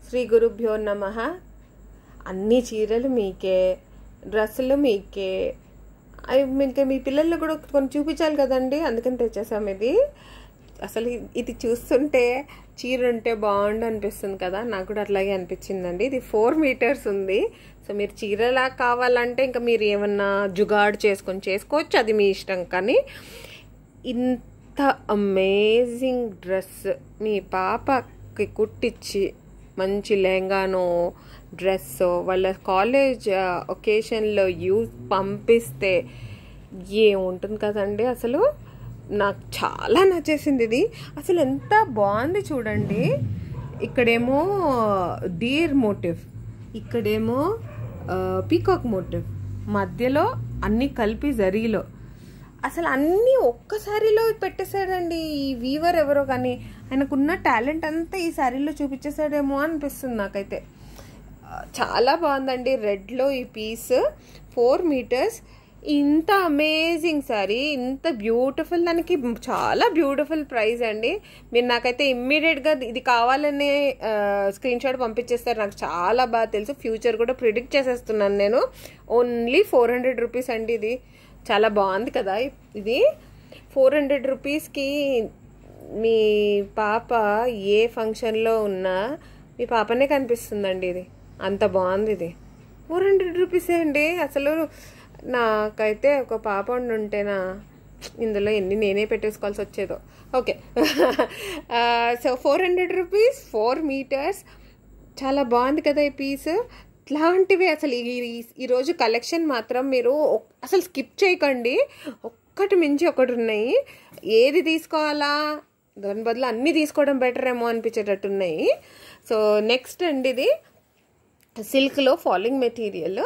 శ్రీ గురుభ్యో నమః. అన్ని చీరలు మీకే, డ్రెస్సులు మీకే. ఇంకా మీ పిల్లలు కూడా కొన్ని చూపించాలి కదండి, అందుకని తెచ్చేసాం ఇది. అసలు ఇది చూస్తుంటే చీర ఉంటే బాగుండు అనిపిస్తుంది కదా, నాకు కూడా అట్లాగే అనిపించిందండి. ఇది 4 మీటర్స్ ఉంది. సో మీరు చీరలా కావాలంటే ఇంకా మీరు ఏమన్నా జుగాడు చేసుకోవచ్చు, అది మీ ఇష్టం. కానీ ఇంత అమేజింగ్ డ్రెస్ మీ పాపకి కుట్టించి మంచి లెహంగానో డ్రెస్సో వాళ్ళ కాలేజ్ ఒకేషన్లో పంపిస్తే ఏముంటుంది కదండి. అసలు నాకు చాలా నచ్చేసింది ఇది. అసలు ఎంత బాగుంది చూడండి. ఇక్కడేమో డీర్ మోటివ్, ఇక్కడేమో పీకాక్ మోటివ్, మధ్యలో అన్నీ కలిపి జరీలో. అసలు అన్నీ ఒక్కసారిలో పెట్టేశాడండి ఈ వీవర్. ఎవరో కానీ ఆయనకున్న టాలెంట్ అంతా ఈ శారీలో చూపించేశాడేమో అనిపిస్తుంది నాకైతే. చాలా బాగుందండి. రెడ్లో ఈ పీస్ 4 మీటర్స్. ఇంత అమేజింగ్ శారీ, ఇంత బ్యూటిఫుల్, దానికి చాలా బ్యూటిఫుల్ ప్రైస్ అండి. మీరు నాకైతే ఇమ్మీడియట్గా ఇది కావాలనే స్క్రీన్ షాట్ పంపించేస్తారు. నాకు చాలా బాగా తెలుసు, ఫ్యూచర్ కూడా ప్రిడిక్ట్ చేసేస్తున్నాను నేను. ఓన్లీ 400 రూపీస్ అండి. ఇది చాలా బాగుంది కదా. ఇది 400 రూపీస్కి మీ పాప ఏ ఫంక్షన్లో ఉన్నా మీ పాపనే కనిపిస్తుందండి. ఇది అంత బాగుంది. ఇది 400 రూపీసే అండి. అసలు నాకైతే ఒక పాప ఉంటేనా ఇందులో ఎన్ని నేనే పెట్టేసుకోవాల్సి వచ్చేదో. ఓకే. So 400 rupees 4 metres. చాలా బాగుంది కదా ఈ పీస్. ఇట్లాంటివి అసలు ఈరోజు కలెక్షన్ మాత్రం మీరు అసలు స్కిప్ చేయకండి. ఒక్కటి మించి ఒకటి ఉన్నాయి. ఏది తీసుకోవాలా, దాని బదులు అన్నీ తీసుకోవడం బెటర్ ఏమో అనిపించేటట్టున్నాయి. సో నెక్స్ట్ అండి, ఇది సిల్క్లో ఫాలింగ్ మెటీరియల్.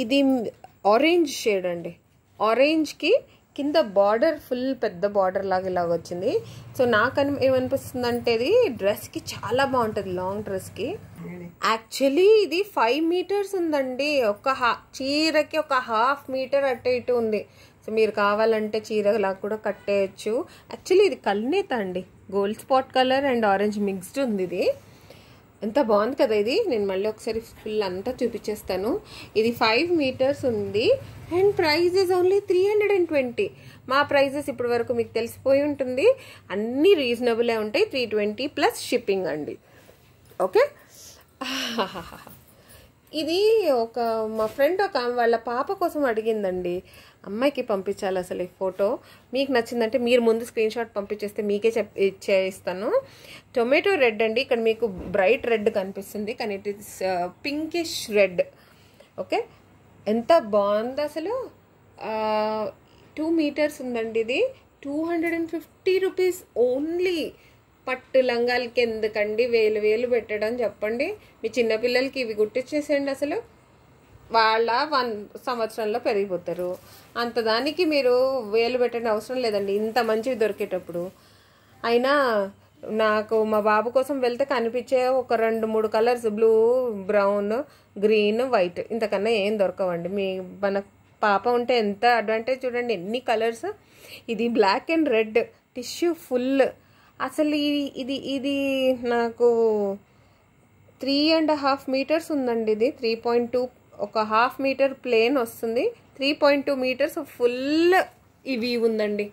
ఇది ఆరెంజ్ షేడ్ అండి. ఆరెంజ్కి కింద బార్డర్ ఫుల్ పెద్ద బార్డర్ లాగా ఇలాగ వచ్చింది. సో నాకు ఏమనిపిస్తుంది అంటే ఇది డ్రెస్కి చాలా బాగుంటుంది, లాంగ్ డ్రెస్కి. యాక్చువల్లీ ఇది 5 మీటర్స్ ఉందండి. చీరకి ఒక 1/2 మీటర్ అటు ఇటు ఉంది. సో మీరు కావాలంటే చీరలా కూడా కట్టేయచ్చు. యాక్చువల్లీ ఇది కల్నేత అండి, gold spot colour and orange mixed ఉంది. ఇది ఎంత బాగుంది కదా. ఇది నేను మళ్ళీ ఒకసారి ఫుల్ అంతా చూపించేస్తాను. ఇది 5 మీటర్స్ ఉంది అండ్ ప్రైస్ ఇస్ ఓన్లీ 320. మా ప్రైజెస్ ఇప్పటి వరకు మీకు తెలిసిపోయి ఉంటుంది, అన్నీ రీజనబులే ఉంటాయి. 320 ప్లస్ షిప్పింగ్ అండి. ఓకే. ఇది మా ఫ్రెండ్ వాళ్ళ పాప కోసం అడిగిందండి. అమ్మాయికి పంపించాలి అసలు ఈ ఫోటో. మీకు నచ్చిందంటే మీరు ముందు స్క్రీన్ షాట్ పంపించేస్తే మీకే ఇచ్చేస్తాను. టొమాటో రెడ్ అండి. ఇక్కడ మీకు బ్రైట్ రెడ్ కనిపిస్తుంది కానీ it is pinkish red. Okay. ఎంత బాగుంది అసలు. 2 మీటర్స్ ఉందండి. ఇది 250 రూపీస్ ఓన్లీ. పట్టు లంగాలకి ఎందుకండి వేలు పెట్టడం చెప్పండి. మీ చిన్నపిల్లలకి ఇవి గుర్తించేసేయండి. అసలు వాళ్ళ 1 సంవత్సరంలో పెరిగిపోతారు. అంత దానికి మీరు వేలు పెట్టడం అవసరం లేదండి, ఇంత మంచివి దొరికేటప్పుడు. అయినా నాకు మా బాబు కోసం వెళ్తే కనిపించే ఒక 2-3 colours, blue, brown, green, white, ఇంతకన్నా ఏం దొరకవండి. మన పాప ఉంటే ఎంత అడ్వాంటేజ్ చూడండి, ఎన్ని కలర్స్. ఇది black and red tissue full. అసలు ఇది నాకు 3.5 మీటర్స్ ఉందండి. ఇది 3.2, ఒక 1/2 మీటర్ ప్లేన్ వస్తుంది. 3.2 మీటర్స్ ఫుల్ ఇవి ఉందండి.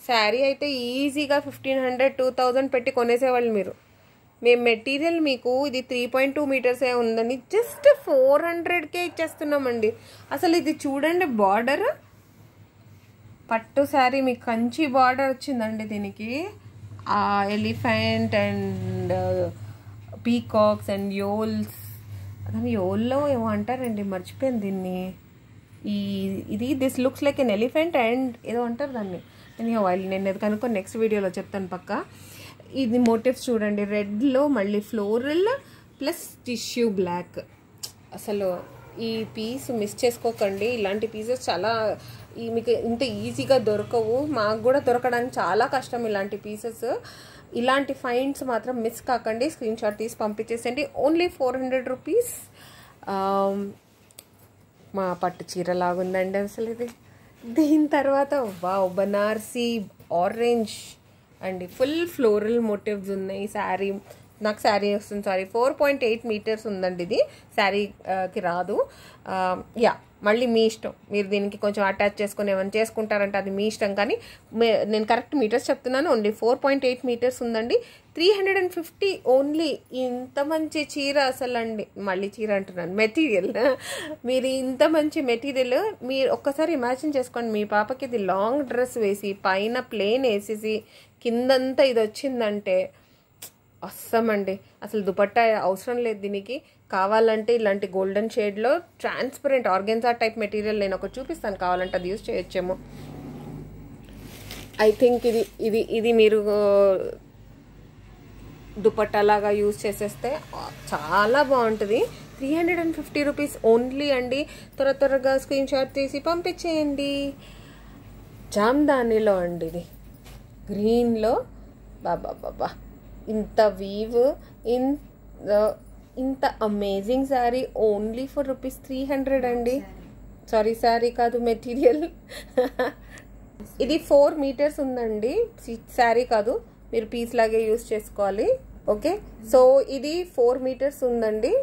శారీ అయితే ఈజీగా 1500-2000 పెట్టి కొనేసేవాళ్ళు మీరు. మేము మెటీరియల్ మీకు ఇది 3.2 మీటర్సే ఉందని జస్ట్ 400కే ఇచ్చేస్తున్నామండి. అసలు ఇది చూడండి, బార్డర్ పట్టు శారీ మీకు కంచి బార్డర్ వచ్చిందండి. దీనికి ఎలిఫెంట్ అండ్ పీకాక్స్ అండ్ యోల్స్, అదే యోల్లో ఏమో అంటారండి, మర్చిపోయాను దీన్ని. This looks like an elephant and ఏదో అంటారు దాన్ని. నేను అది కనుక్కొని నెక్స్ట్ వీడియోలో చెప్తాను పక్కా. ఇది మోటివ్స్ చూడండి, రెడ్లో మళ్ళీ ఫ్లోరల్ ప్లస్ టిష్యూ బ్లాక్. అసలు ఈ పీస్ మిస్ చేసుకోకండి. ఇలాంటి పీసెస్ చాలా మీకు ఇంత ఈజీగా దొరకవు. మాకు కూడా దొరకడానికి చాలా కష్టం ఇలాంటి పీసెస్. ఇలాంటి ఫైండ్స్ మాత్రం మిస్ కాకండి. స్క్రీన్ షాట్ తీసి పంపించేసండి. Only 400 rupees. మా పట్టు చీర లాగుందండి అసలు ఇది. దీని తర్వాత వావ్, బనారసి ఆరెంజ్ అండి. ఫుల్ ఫ్లోరల్ మోటివ్స్ ఉన్నాయి. శారీ నాకు శారీ వస్తుంది, సారీ 4.8 మీటర్స్ ఉందండి. ఇది శారీకి రాదు. యా, మళ్ళీ మీ ఇష్టం, మీరు దీనికి కొంచెం అటాచ్ చేసుకుని ఏమైనా చేసుకుంటారంటే అది మీ ఇష్టం. కానీ నేను కరెక్ట్ మీటర్స్ చెప్తున్నాను. ఓన్లీ 4.8 మీటర్స్ ఉందండి. 350 ఓన్లీ. ఇంత మంచి చీర అసలు అండి, మళ్ళీ చీర అంటున్నాను, మెటీరియల్. మీరు ఇంత మంచి మెటీరియల్ మీరు ఒక్కసారి ఇమాజిన్ చేసుకోండి. మీ పాపకి ఇది లాంగ్ డ్రెస్ వేసి పైన ప్లేన్ వేసేసి కిందంతా ఇది వచ్చిందంటే అస్సమండి. అసలు దుపట్టా అవసరం లేదు దీనికి. కావాలంటే ఇలాంటి గోల్డెన్ షేడ్లో ట్రాన్స్పరెంట్ ఆర్గెన్జా టైప్ మెటీరియల్ నేను ఒకటి చూపిస్తాను, కావాలంటే అది యూజ్ చేయొచ్చేమో. ఐ థింక్ ఇది మీరు దుపట్టాలాగా యూజ్ చేసేస్తే చాలా బాగుంటుంది. 350 రూపీస్ ఓన్లీ అండి. త్వరగా స్క్రీన్ షాట్ తీసి పంపించేయండి. జామ్దానిలో అండి, ఇది గ్రీన్లో. బాబా ఇంత వీవ్, ఇంత అమేజింగ్ శారీ ఓన్లీ ఫర్ ₹300 అండి. సారీ, శారీ కాదు, మెటీరియల్. ఇది 4 మీటర్స్ ఉందండి. శారీ కాదు, మీరు పీస్ లాగే యూజ్ చేసుకోవాలి. ఓకే, సో ఇది 4 మీటర్స్ ఉందండి.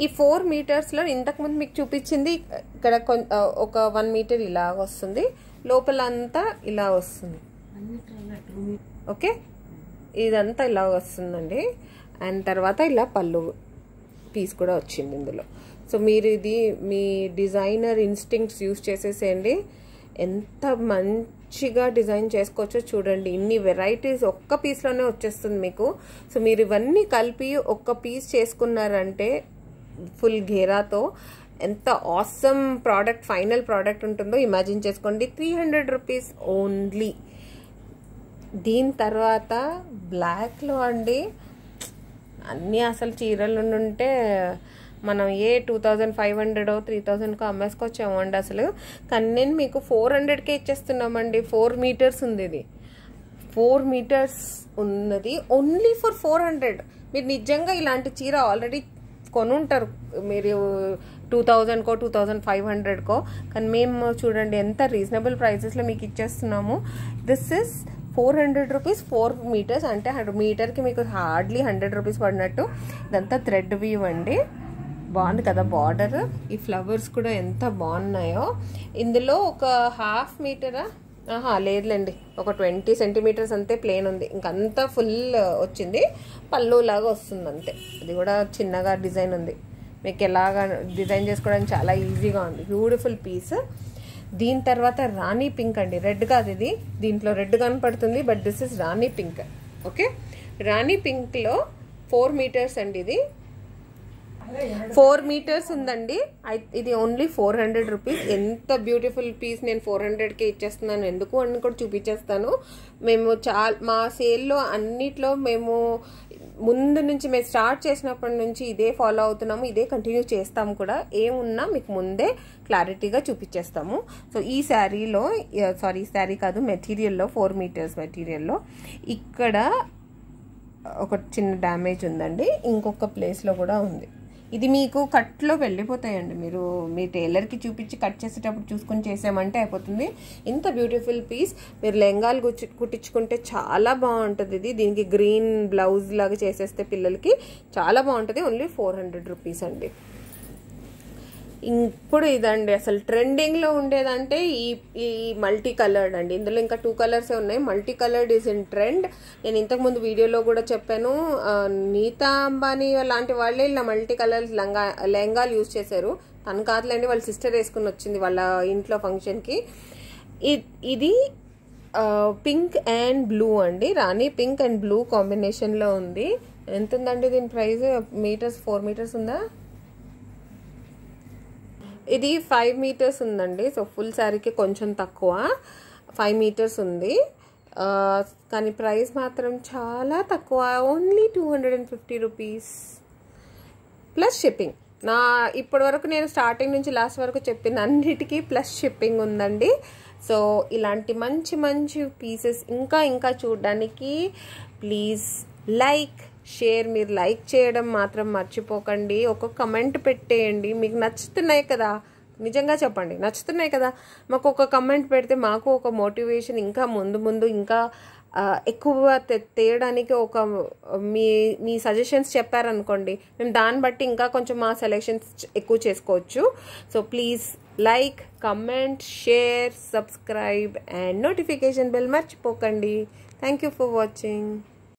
ఈ 4 మీటర్స్లో ఇంతకుముందు మీకు చూపించింది ఇక్కడ ఒక 1 మీటర్ ఇలా వస్తుంది, లోపల అంతా ఇలా వస్తుంది. ఓకే, ఇదంతా ఇలా వస్తుందండి. అండ్ తర్వాత ఇలా పళ్ళు పీస్ కూడా వచ్చింది ఇందులో. సో మీరు ఇది మీ డిజైనర్ ఇన్స్టింక్ట్స్ యూజ్ చేసేసేయండి. ఎంత మంచిగా డిజైన్ చేసుకోవచ్చో చూడండి. ఇన్ని వెరైటీస్ ఒక్క పీస్లోనే వచ్చేస్తుంది మీకు. సో మీరు ఇవన్నీ కలిపి ఒక్క పీస్ చేసుకున్నారంటే ఫుల్ ఘేరాతో ఎంత ఆసమ్ ప్రోడక్ట్, ఫైనల్ ప్రోడక్ట్ ఉంటుందో ఇమాజిన్ చేసుకోండి. 300 రూపీస్ ఓన్లీ. దీని తర్వాత బ్లాక్లో అండి అన్నీ అసలు చీరలు ఉంటే మనం 2500 3000కో అమ్మేసుకొచ్చాము అండి అసలు. కానీ నేను మీకు 400కే ఇచ్చేస్తున్నామండి. 4 మీటర్స్ ఉంది, ఇది 4 మీటర్స్ ఉన్నది ఓన్లీ ఫర్ 400. మీరు నిజంగా ఇలాంటి చీర ఆల్రెడీ కొనుంటారు మీరు 2000కో 2500కో. కానీ మేము చూడండి ఎంత రీజనబుల్ ప్రైసెస్లో మీకు ఇచ్చేస్తున్నాము. దిస్ ఇస్ 400 రూపీస్ 4 మీటర్స్, అంటే మీటర్కి మీకు హార్డ్లీ 100 రూపీస్ పడినట్టు. ఇదంతా థ్రెడ్ వీవ్ అండి. బాగుంది కదా బార్డర్. ఈ ఫ్లవర్స్ కూడా ఎంత బాగున్నాయో. ఇందులో ఒక 1/2 మీటరా, లేదులేండి, ఒక 20 సెంటీమీటర్స్ అంతే ప్లేన్ ఉంది. ఇంకంతా ఫుల్ వచ్చింది, పళ్ళు లాగా వస్తుంది అంతే. ఇది కూడా చిన్నగా డిజైన్ ఉంది. మీకు ఎలాగా డిజైన్ చేసుకోవడానికి చాలా ఈజీగా ఉంది. Beautiful piece. దీని తర్వాత రాణి పింక్ అండి. రెడ్ కాదు ఇది, దీంట్లో రెడ్ కనపడుతుంది, but this is Rani pink. Okay, Rani పింక్లో 4 మీటర్స్ అండి. ఇది 4 మీటర్స్ ఉందండి. ఇది ఓన్లీ 400 రూపీస్. ఎంత బ్యూటిఫుల్ పీస్. నేను 400కే ఇచ్చేస్తున్నాను. ఎందుకు అని కూడా చూపించేస్తాను. మేము మా సేల్లో అన్నిట్లో మేము ముందు నుంచి మేము స్టార్ట్ చేసినప్పటి నుంచి ఇదే ఫాలో అవుతున్నాము, ఇదే కంటిన్యూ చేస్తాము కూడా. ఏమున్నా మీకు ముందే క్లారిటీగా చూపించేస్తాము. సో ఈ శారీలో, సారీ శారీ కాదు, మెటీరియల్లో 4 మీటర్స్ మెటీరియల్లో ఇక్కడ ఒక చిన్న డ్యామేజ్ ఉందండి. ఇంకొక ప్లేస్లో కూడా ఉంది. ఇది మీకు కట్లో వెళ్ళిపోతాయండి. మీరు మీ టైలర్కి చూపించి కట్ చేసేటప్పుడు చూసుకొని చేసామంటే అయిపోతుంది. ఇంత బ్యూటిఫుల్ పీస్. మీరు లెంగాలు కుట్టించుకుంటే చాలా బాగుంటుంది. దీనికి గ్రీన్ బ్లౌజ్ లాగా చేసేస్తే పిల్లలకి చాలా బాగుంటుంది. ఓన్లీ 400 రూపీస్ అండి. ఇప్పుడు ఇదండి అసలు ట్రెండింగ్లో ఉండేదంటే ఈ మల్టీ కలర్డ్ అండి. ఇందులో ఇంకా 2 కలర్సే ఉన్నాయి. Multi coloured is in trend. నేను ఇంతకుముందు వీడియోలో కూడా చెప్పాను. నీతా అంబానీ లాంటి వాళ్ళే ఇలా మల్టీ కలర్ లెహంగాలు యూజ్ చేశారు. తను కాదులేండి, వాళ్ళ సిస్టర్ వేసుకుని వచ్చింది వాళ్ళ ఇంట్లో ఫంక్షన్కి. ఇది పింక్ అండ్ బ్లూ అండి. రాణి పింక్ అండ్ బ్లూ కాంబినేషన్లో ఉంది. ఎంత ఉందండి దీని ప్రైస్? మీటర్స్ 4 మీటర్స్ ఉందా? ఇది 5 మీటర్స్ ఉందండి. సో ఫుల్ శారీకి కొంచెం తక్కువ 5 మీటర్స్ ఉంది. కానీ ప్రైస్ మాత్రం చాలా తక్కువ. Only 250 rupees plus shipping. ఇప్పటి వరకు నేను స్టార్టింగ్ నుంచి లాస్ట్ వరకు చెప్పిన అన్నిటికీ ప్లస్ షిప్పింగ్ ఉందండి. సో ఇలాంటి మంచి మంచి పీసెస్ ఇంకా చూడడానికి ప్లీజ్ లైక్, షేర్. మీరు లైక్ చేయడం మాత్రం మర్చిపోకండి. ఒక కమెంట్ పెట్టేయండి. మీకు నచ్చుతున్నాయి కదా, నిజంగా చెప్పండి, నచ్చుతున్నాయి కదా. మాకు ఒక కమెంట్ పెడితే మాకు ఒక మోటివేషన్, ఇంకా ముందు ఇంకా ఎక్కువ తేయడానికి ఒక మీ సజెషన్స్ చెప్పారనుకోండి, మేము దాన్ని బట్టి ఇంకా కొంచెం మా సెలెక్షన్స్ ఎక్కువ చేసుకోవచ్చు. So please like, comment, share, subscribe and notification bell మర్చిపోకండి. Thank you for watching.